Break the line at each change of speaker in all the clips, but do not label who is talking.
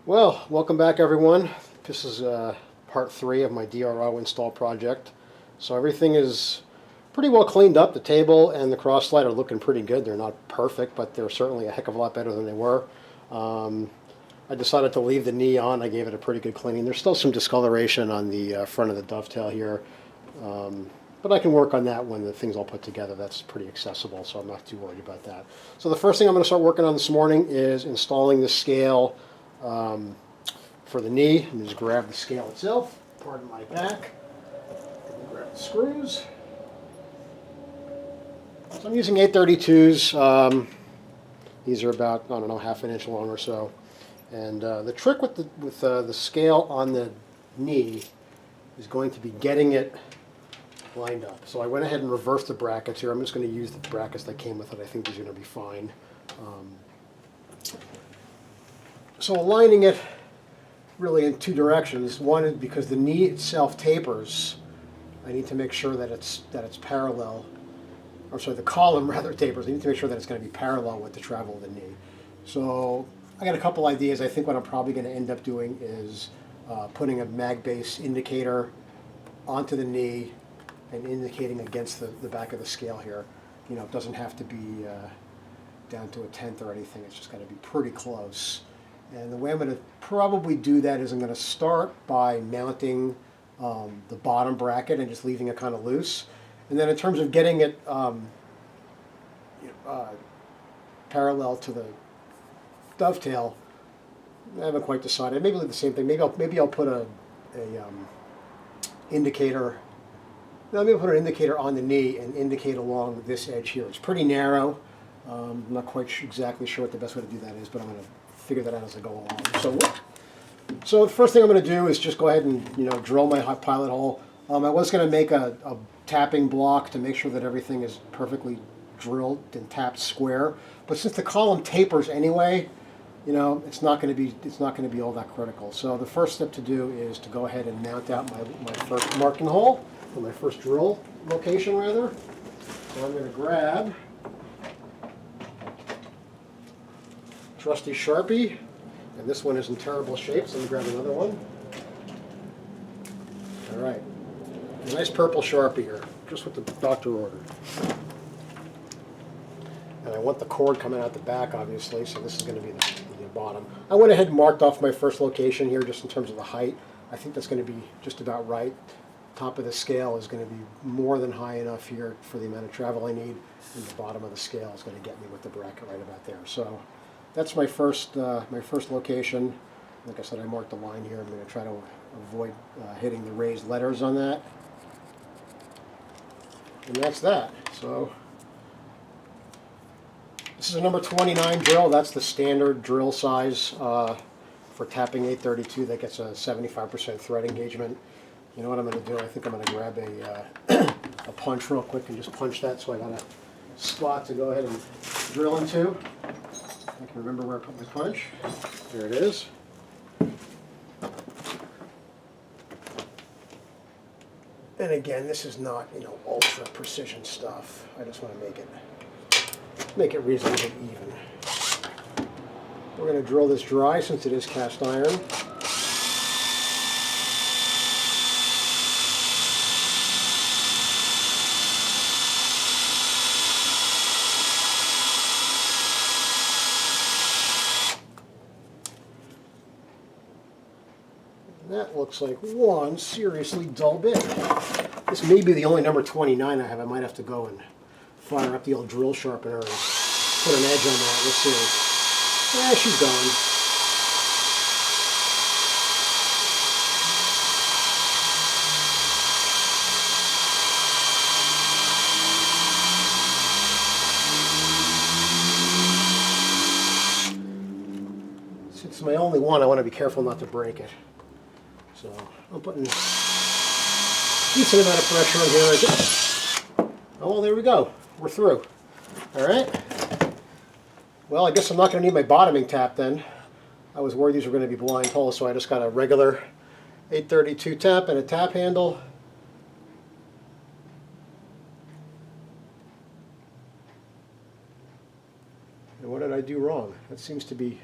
Well, welcome back everyone. This is part 3 of my DRO install project. So everything is pretty well cleaned up. The table and the cross slide are looking pretty good. They're not perfect, but they're certainly a heck of a lot better than they were. I decided to leave the knee on. I gave it a pretty good cleaning. There's still some discoloration on the front of the dovetail here. But I can work on that when the thing's all put together. That's pretty accessible, so I'm not too worried about that. So the first thing I'm going to start working on this morning is installing the scale for the knee. Let me just grab the scale itself. Pardon my back. Grab the screws. So I'm using 832s. These are about, I don't know, half an inch long or so. And the trick with the scale on the knee is going to be getting it lined up. So I went ahead and reversed the brackets here. I'm just going to use the brackets that came with it. I think these are going to be fine. So aligning it really in two directions. One is because the knee itself tapers. I need to make sure that it's parallel. Or sorry, the column rather tapers. I need to make sure that it's going to be parallel with the travel of the knee. So I got a couple ideas. I think what I'm probably going to end up doing is putting a mag base indicator onto the knee and indicating against the back of the scale here. You know, it doesn't have to be down to a tenth or anything. It's just got to be pretty close. And the way I'm going to probably do that is I'm going to start by mounting the bottom bracket and just leaving it kind of loose. And then in terms of getting it parallel to the dovetail, I haven't quite decided. Maybe the same thing. Maybe I'll put a indicator. No, maybe I'll put an indicator on the knee and indicate along this edge here. It's pretty narrow. I'm not quite exactly sure what the best way to do that is, but I'm going to figure that out as I go along. So the first thing I'm going to do is just go ahead and drill my pilot hole. I was going to make a tapping block to make sure that everything is perfectly drilled and tapped square. But since the column tapers anyway, it's not going to be all that critical. So the first step to do is to go ahead and mount out my first marking hole, or my first drill location rather. So I'm going to grab trusty Sharpie, and this one is in terrible shape, so let me grab another one. All right, a nice purple Sharpie here, just what the doctor ordered. And I want the cord coming out the back, obviously, so this is going to be the bottom. I went ahead and marked off my first location here just in terms of the height. I think that's going to be just about right. Top of the scale is going to be more than high enough here for the amount of travel I need, and the bottom of the scale is going to get me with the bracket right about there. So that's my first location. Like I said, I marked a line here. I'm going to try to avoid hitting the raised letters on that. And that's that. So this is a number 29 drill. That's the standard drill size for tapping 832. That gets a 75% thread engagement. You know what I'm going to do? I think I'm going to grab a punch real quick and just punch that, so I got a spot to go ahead and drill into. I can remember where I put my punch. There it is. And again, this is not ultra precision stuff. I just want to make it reasonably even. We're going to drill this dry since it is cast iron. That looks like one seriously dull bit. This may be the only number 29 I have. I might have to go and fire up the old drill sharpener and put an edge on that. Let's see. Yeah, she's gone. Since it's my only one, I want to be careful not to break it. So I'm putting a decent amount of pressure on here. Oh, well, there we go. We're through. All right. Well, I guess I'm not going to need my bottoming tap then. I was worried these were going to be blind holes, so I just got a regular 832 tap and a tap handle. And what did I do wrong? That seems to be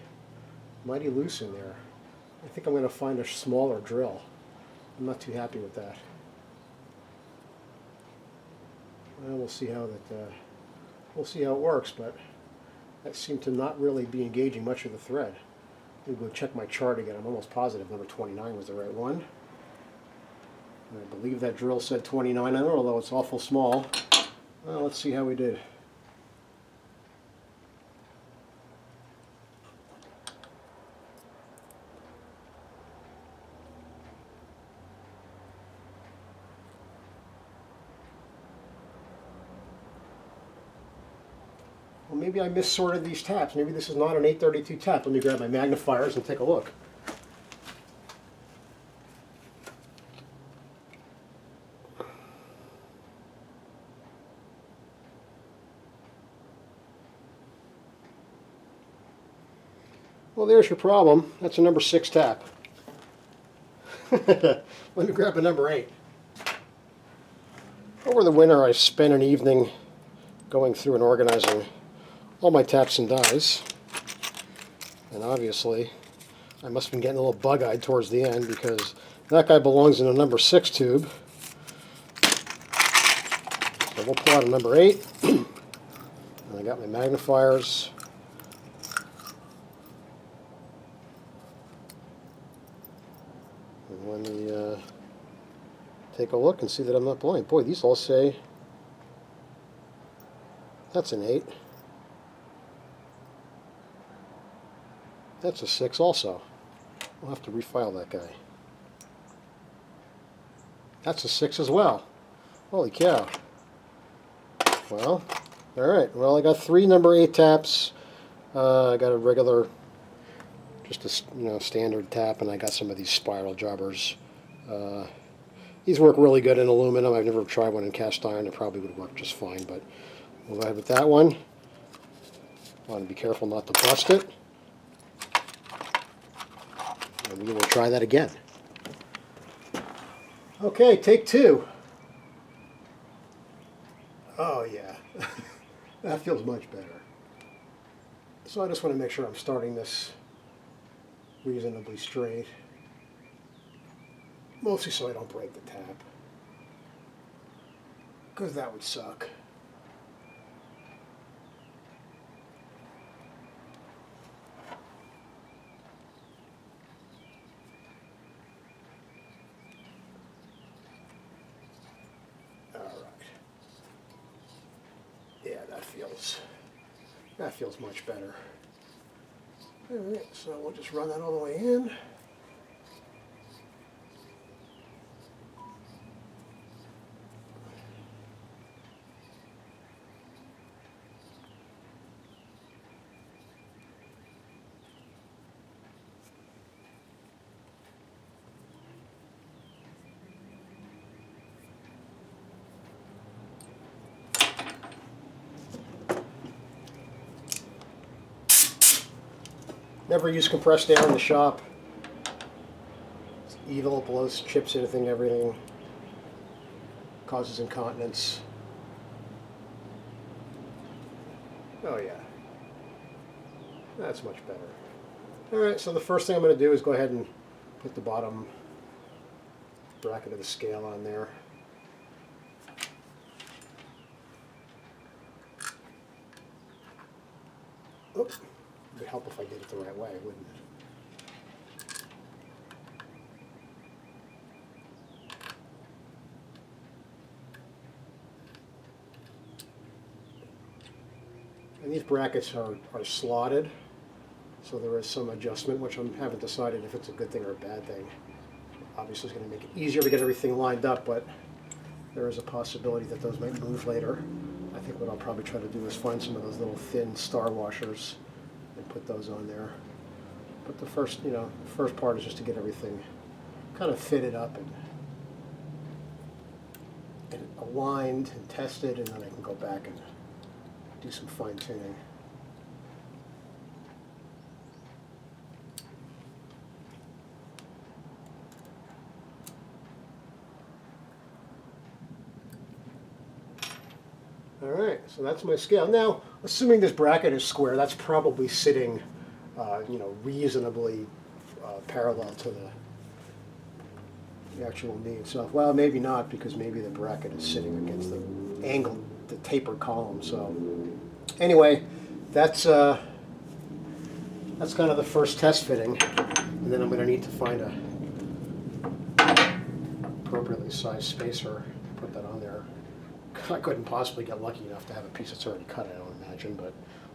mighty loose in there. I think I'm going to find a smaller drill. I'm not too happy with that. Well, we'll see how it works, but that seemed to not really be engaging much of the thread. Let me go check my chart again. I'm almost positive number 29 was the right one. And I believe that drill said 29 on it, although it's awful small. Well, let's see how we did. Well, maybe I missorted these taps. Maybe this is not an 832 tap. Let me grab my magnifiers and take a look. Well, there's your problem. That's a number 6 tap. Let me grab a number 8. Over the winter, I spent an evening going through and organizing all my taps and dies. And obviously, I must have been getting a little bug-eyed towards the end because that guy belongs in a number 6 tube. So we'll pull out a number 8. And I got my magnifiers. And let me take a look and see that I'm not blind. Boy, these all say that's an 8. That's a 6 also. We'll have to refile that guy. That's a 6 as well. Holy cow. Well, alright. Well, I got 3 number 8 taps. I got a regular, just a standard tap, and I got some of these spiral jobbers. These work really good in aluminum. I've never tried one in cast iron. It probably would work just fine, but we'll go ahead with that one. I want to be careful not to bust it. And we will try that again. Okay, take 2. Oh yeah, that feels much better. So I just want to make sure I'm starting this reasonably straight. Mostly so I don't break the tap, because that would suck. Yeah, that feels much better. Alright, so we'll just run that all the way in. Never use compressed air in the shop. It's evil, it blows, chips anything, everything. Causes incontinence. Oh yeah. That's much better. Alright, so the first thing I'm going to do is go ahead and put the bottom bracket of the scale on there. Oops. It would help if I did it the right way, wouldn't it? And these brackets are slotted, so there is some adjustment, which I haven't decided if it's a good thing or a bad thing. Obviously it's going to make it easier to get everything lined up, but there is a possibility that those might move later. I think what I'll probably try to do is find some of those little thin star washers and put those on there. But the first part is just to get everything kind of fitted up and aligned and tested, and then I can go back and do some fine tuning. Alright, so that's my scale. Now, assuming this bracket is square, that's probably sitting reasonably parallel to the actual knee itself. Well, maybe not, because maybe the bracket is sitting against the angle, the tapered column. So anyway, that's kind of the first test fitting, and then I'm going to need to find a appropriately sized spacer, put that on there. I couldn't possibly get lucky enough to have a piece that's already cut, I don't imagine, but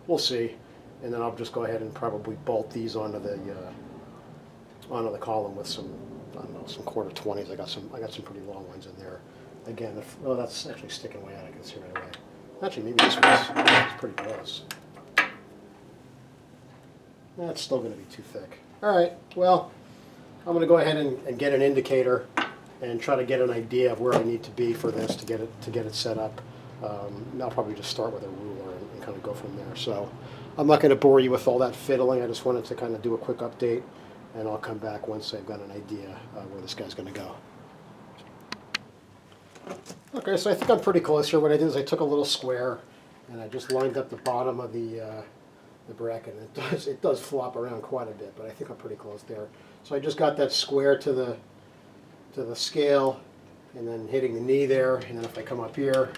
we'll see. And then I'll just go ahead and probably bolt these onto the column with some, I don't know, some 1/4-20s. I got some pretty long ones in there. Again, oh, that's actually sticking way out. I can see right away. Actually, maybe this one's pretty close. That's still going to be too thick. All right. Well, I'm going to go ahead and get an indicator and try to get an idea of where I need to be for this to get it set up. I'll probably just start with a ruler and kind of go from there. So I'm not going to bore you with all that fiddling. I just wanted to kind of do a quick update, and I'll come back once I've got an idea where this guy's going to go. Okay, so I think I'm pretty close here. What I did is I took a little square and I just lined up the bottom of the bracket. And it does flop around quite a bit, but I think I'm pretty close there. So I just got that square to the scale, and then hitting the knee there, and then if I come up here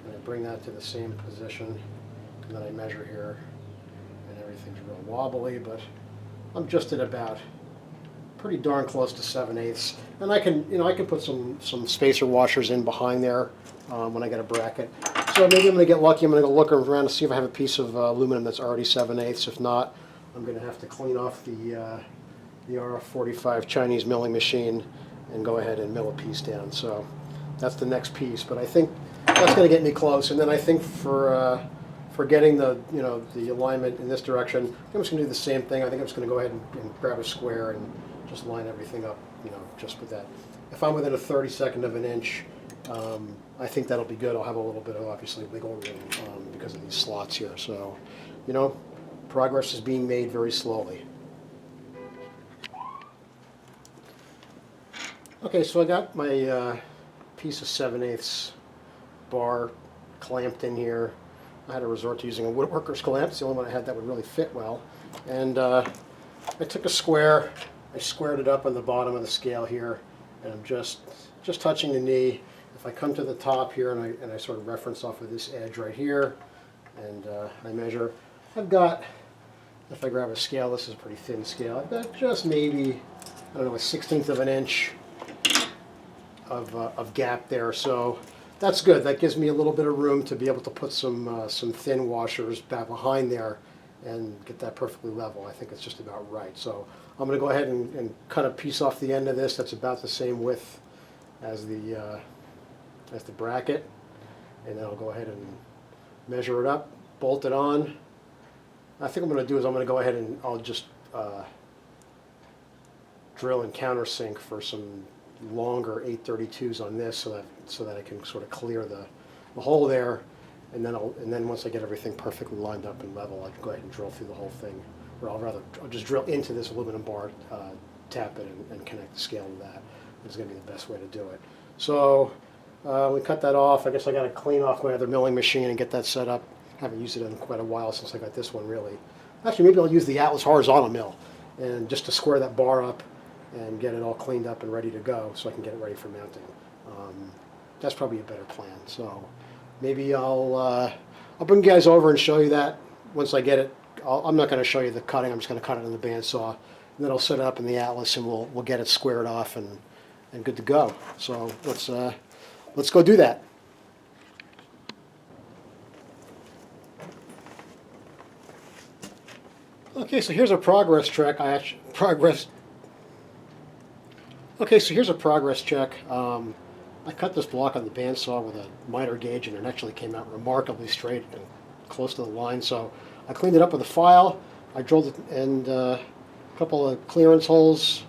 and I bring that to the same position, and then I measure here, and everything's real wobbly, but I'm just at about pretty darn close to 7/8, and I can put some spacer washers in behind there when I get a bracket. So maybe I'm going to get lucky. I'm going to go look around to see if I have a piece of aluminum that's already 7/8. If not, I'm going to have to clean off the RF45 Chinese milling machine and go ahead and mill a piece down. So that's the next piece, but I think that's going to get me close. And then I think for getting the the alignment in this direction, I'm just going to do the same thing. I think I'm just going to go ahead and grab a square and just line everything up, just with that. If I'm within a 32nd of an inch, I think that'll be good. I'll have a little bit of obviously wiggle room because of these slots here. So, progress is being made very slowly. Okay, so I got my piece of 7/8 bar clamped in here. I had to resort to using a woodworker's clamp. It's the only one I had that would really fit well. And I took a square, I squared it up on the bottom of the scale here, and I'm just touching the knee. If I come to the top here and I sort of reference off of this edge right here, and I measure, I've got, if I grab a scale, this is a pretty thin scale, I've got just maybe, I don't know, a 1/16 of an inch of gap there. So that's good. That gives me a little bit of room to be able to put some thin washers back behind there and get that perfectly level. I think it's just about right. So I'm going to go ahead and cut a piece off the end of this that's about the same width as the bracket, and then I'll go ahead and measure it up, bolt it on. I think what I'm going to do is I'm going to go ahead and I'll just drill and countersink for some longer 832s on this, so that I can sort of clear the hole there, and then once I get everything perfectly lined up and level, I can go ahead and drill through the whole thing, or I'll just drill into this aluminum bar, tap it, and connect the scale to that. It's going to be the best way to do it. So we cut that off. I guess I got to clean off my other milling machine and get that set up. I haven't used it in quite a while since I got this one, really. Actually, maybe I'll use the Atlas horizontal mill, and just to square that bar up and get it all cleaned up and ready to go, so I can get it ready for mounting. That's probably a better plan. So maybe I'll bring you guys over and show you that once I get it. I'm not going to show you the cutting. I'm just going to cut it in the bandsaw, and then I'll set it up in the Atlas, and we'll get it squared off and good to go. So let's go do that. Okay, so here's a progress check. Okay, so here's a progress check. I cut this block on the bandsaw with a miter gauge, and it actually came out remarkably straight and close to the line. So I cleaned it up with a file. I drilled it and a couple of clearance holes,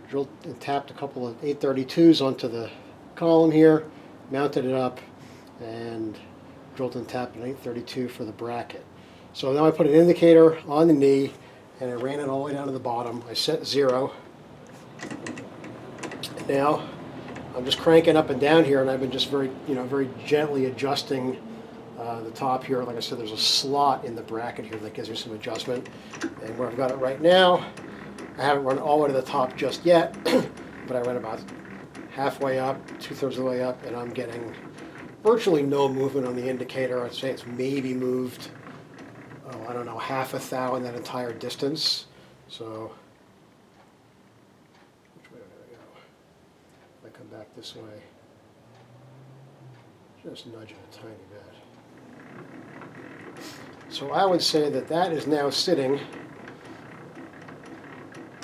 drilled and tapped a couple of 832s onto the column here, mounted it up, and drilled and tapped an 832 for the bracket. So now I put an indicator on the knee, and I ran it all the way down to the bottom. I set 0. Now I'm just cranking up and down here, and I've been just very gently adjusting the top here. Like I said, there's a slot in the bracket here that gives me some adjustment. And where I've got it right now, I haven't run all the way to the top just yet, but I went about halfway up, 2/3 of the way up, and I'm getting virtually no movement on the indicator. I'd say it's maybe moved, oh, I don't know, half a thou in that entire distance. So, which way do I go? If I come back this way, just nudge it a tiny bit. So I would say that that is now sitting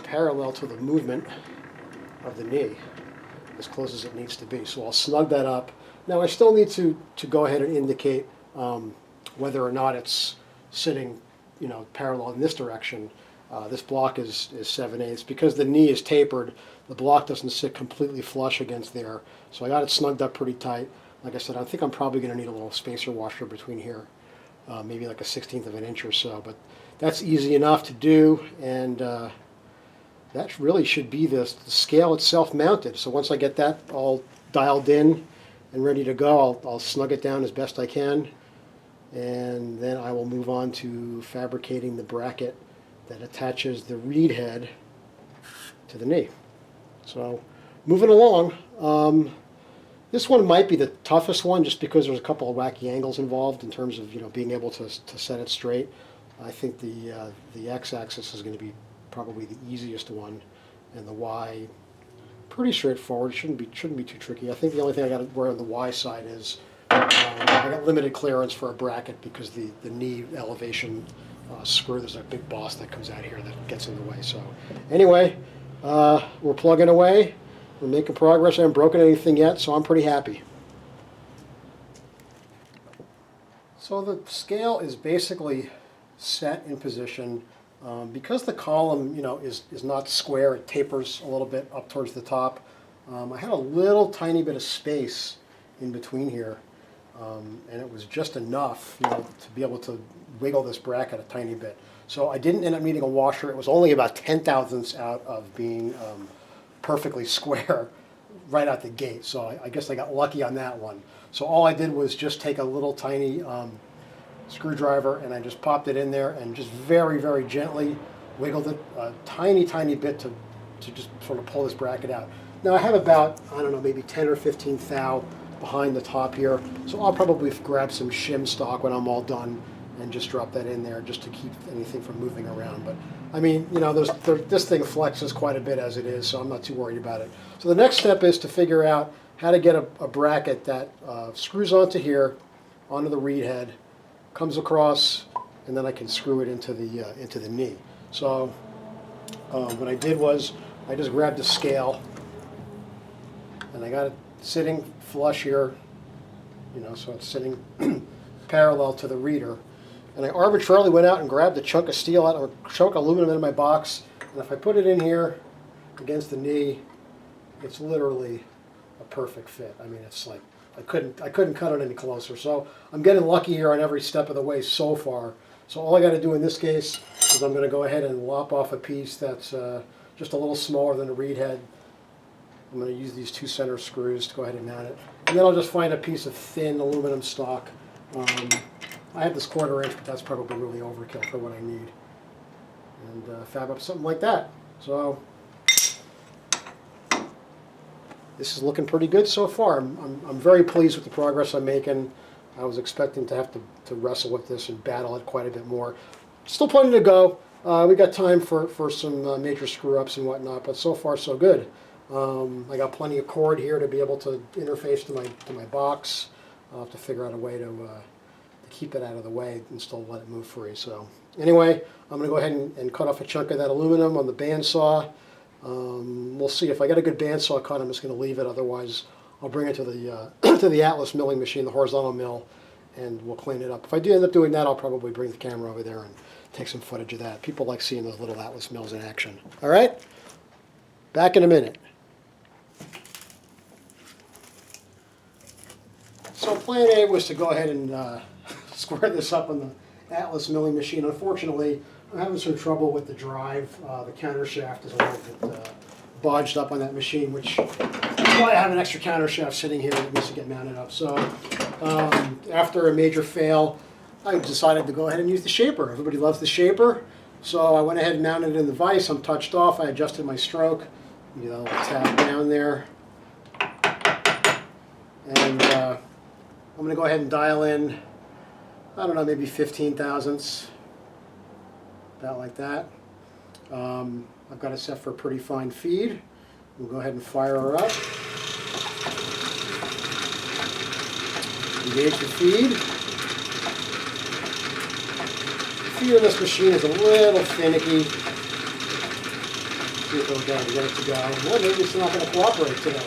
parallel to the movement of the knee, as close as it needs to be. So I'll snug that up. Now I still need to go ahead and indicate whether or not it's sitting, parallel in this direction. This block is 7/8. Because the knee is tapered, the block doesn't sit completely flush against there. So I got it snugged up pretty tight. Like I said, I think I'm probably going to need a little spacer washer between here, maybe like a 1/16 of an inch or so. But that's easy enough to do, and that really should be the scale itself mounted. So once I get that all dialed in and ready to go, I'll snug it down as best I can, and then I will move on to fabricating the bracket that attaches the reed head to the knee. So moving along, this one might be the toughest one just because there's a couple of wacky angles involved in terms of being able to set it straight. I think the x-axis is going to be probably the easiest one, and the y pretty straightforward. Shouldn't be too tricky. I think the only thing I got to worry on the y side is I got limited clearance for a bracket because the knee elevation screw, there's a big boss that comes out here that gets in the way. So anyway, we're plugging away. We're making progress. I haven't broken anything yet, so I'm pretty happy. So the scale is basically set in position. Because the column, is not square, it tapers a little bit up towards the top. I had a little tiny bit of space in between here, and it was just enough, to be able to wiggle this bracket a tiny bit. So I didn't end up needing a washer. It was only about 0.1 out of being perfectly square right out the gate. So I guess I got lucky on that one. So all I did was just take a little tiny screwdriver, and I just popped it in there and just very, very gently wiggled it a tiny, tiny bit to just sort of pull this bracket out. Now I have about, I don't know, maybe 10 or 15 thou behind the top here, so I'll probably grab some shim stock when I'm all done and just drop that in there just to keep anything from moving around. But I mean, this thing flexes quite a bit as it is, so I'm not too worried about it. So the next step is to figure out how to get a bracket that screws onto here, onto the reed head, comes across, and then I can screw it into the knee. So what I did was I just grabbed a scale, and I got it sitting flush here, so it's sitting parallel to the reader. And I arbitrarily went out and grabbed a chunk of steel out of a chunk of aluminum in my box, and if I put it in here against the knee, it's literally a perfect fit. I mean, it's like I couldn't cut it any closer. So I'm getting lucky here on every step of the way so far. So all I got to do in this case is I'm going to go ahead and lop off a piece that's just a little smaller than the reed head. I'm going to use these 2 center screws to go ahead and mount it. And then I'll just find a piece of thin aluminum stock. I have this 1/4 inch, but that's probably really overkill for what I need. And fab up something like that. So this is looking pretty good so far. I'm very pleased with the progress I'm making. I was expecting to have to wrestle with this and battle it quite a bit more. Still plenty to go. We got time for some major screw-ups and whatnot, but so far so good. I got plenty of cord here to be able to interface to my box. I'll have to figure out a way to keep it out of the way and still let it move free. So anyway, I'm going to go ahead and cut off a chunk of that aluminum on the bandsaw. We'll see. If I get a good bandsaw cut, I'm just going to leave it. Otherwise, I'll bring it to the to the Atlas milling machine, the horizontal mill, and we'll clean it up. If I do end up doing that, I'll probably bring the camera over there and take some footage of that. People like seeing those little Atlas mills in action. All right? Back in a minute. So plan A was to go ahead and square this up on the Atlas milling machine. Unfortunately, I'm having some trouble with the drive. The counter shaft is a little bit bodged up on that machine, which is why I have an extra counter shaft sitting here that needs to get mounted up. So after a major fail, I decided to go ahead and use the shaper. Everybody loves the shaper, So I went ahead and mounted it in the vise. I'm touched off. I adjusted my stroke. You know, tap down there. And I'm going to go ahead and dial in, I don't know, maybe 15 thousandths. About like that. I've got it set for a pretty fine feed. We'll go ahead and fire her up. Engage the feed. The feed of this machine is a little finicky. See if it'll get it to go. Well, maybe it's not going to cooperate today.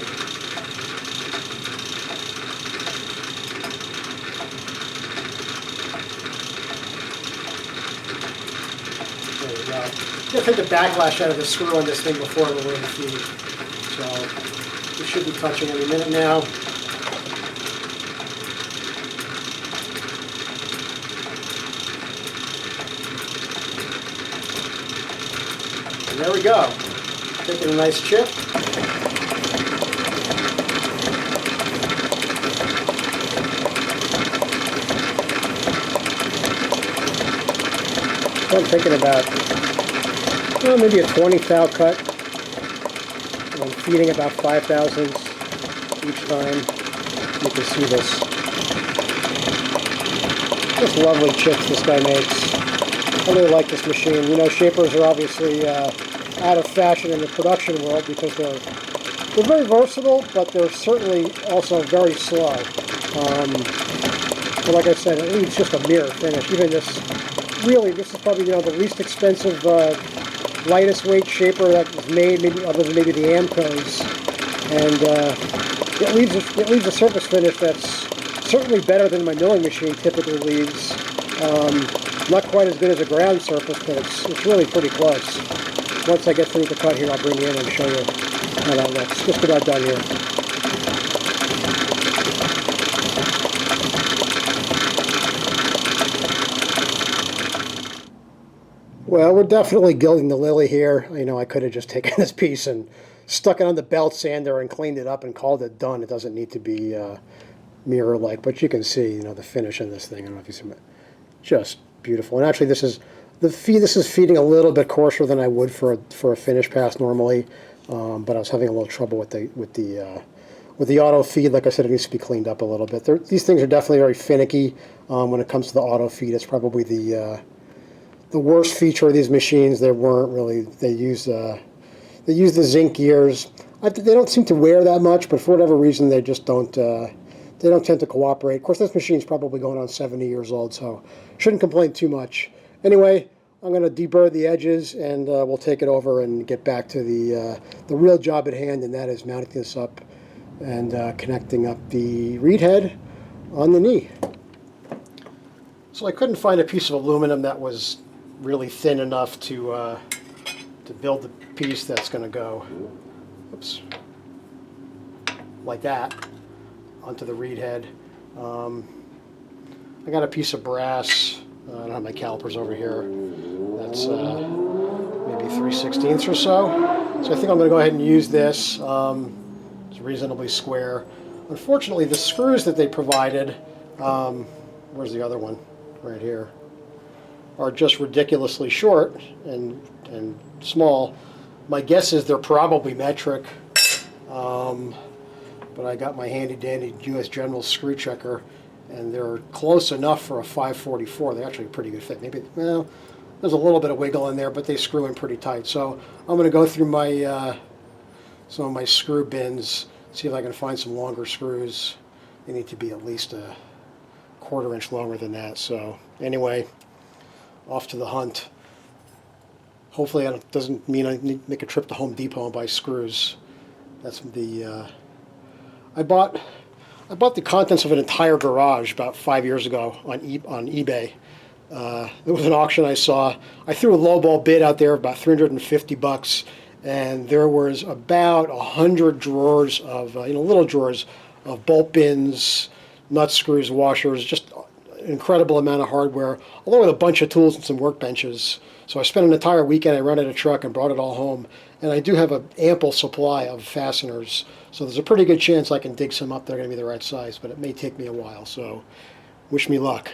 There we go. I'm going to take the backlash out of the screw on this thing before I lower the feed. So we should be touching any minute now. And there we go. Taking a nice chip. So I'm thinking about maybe a 20 thou cut. I'm feeding about 5 thousandths each time. You can see this. Just lovely chips this guy makes. I really like this machine. You know, shapers are obviously out of fashion in the production world because they're very versatile, but they're certainly also very slow. But like I said, it leaves just a mirror finish. Even this, really, this is probably, you know, the least expensive, lightest weight shaper that was made, maybe other than maybe the Amcos, and it leaves a surface finish that's certainly better than my milling machine typically leaves. Not quite as good as a ground surface, but it's really pretty close. Once I get through the cut here, I'll bring you in and show you how that looks. Just about done here. Well, we're definitely gilding the lily here. You know, I could have just taken this piece and stuck it on the belt sander and cleaned it up and called it done. It doesn't need to be mirror-like, but you can see, you know, the finish in this thing. I don't know if you see it. Just beautiful. And actually, this is feeding a little bit coarser than I would for a finish pass normally, but I was having a little trouble with the auto feed. Like I said, it needs to be cleaned up a little bit. These things are definitely very finicky when it comes to the auto feed. It's probably the worst feature of these machines. They weren't really. They use the zinc gears. They don't seem to wear that much, but for whatever reason, they just don't. They don't tend to cooperate. Of course, this machine's probably going on 70 years old, so shouldn't complain too much. Anyway, I'm going to deburr the edges, and we'll take it over and get back to the real job at hand, and that is mounting this up and connecting up the reed head on the knee. So I couldn't find a piece of aluminum that was really thin enough to build the piece that's going to go, oops, like that, onto the reed head. I got a piece of brass. I don't have my calipers over here. That's maybe 3/16 or so. So I think I'm going to go ahead and use this. It's reasonably square. Unfortunately, the screws that they provided, where's the other one? Right here, are just ridiculously short and small. My guess is they're probably metric. But I got my handy-dandy US General screw checker, and they're close enough for a 544. They're actually a pretty good fit. Maybe, well, there's a little bit of wiggle in there, but they screw in pretty tight. So I'm going to go through my some of my screw bins, see if I can find some longer screws. They need to be at least a 1/4 inch longer than that. So anyway, off to the hunt. Hopefully it doesn't mean I need to make a trip to Home Depot and buy screws. That's the I bought the contents of an entire garage about 5 years ago on eBay. There was an auction I saw. I threw a lowball bid out there of about $350, and there was about 100 drawers of little drawers of bolt bins, nut screws, washers, just an incredible amount of hardware, along with a bunch of tools and some workbenches. So I spent an entire weekend. I rented a truck and brought it all home, and I do have an ample supply of fasteners. So there's a pretty good chance I can dig some up that are going to be the right size, but it may take me a while. So wish me luck.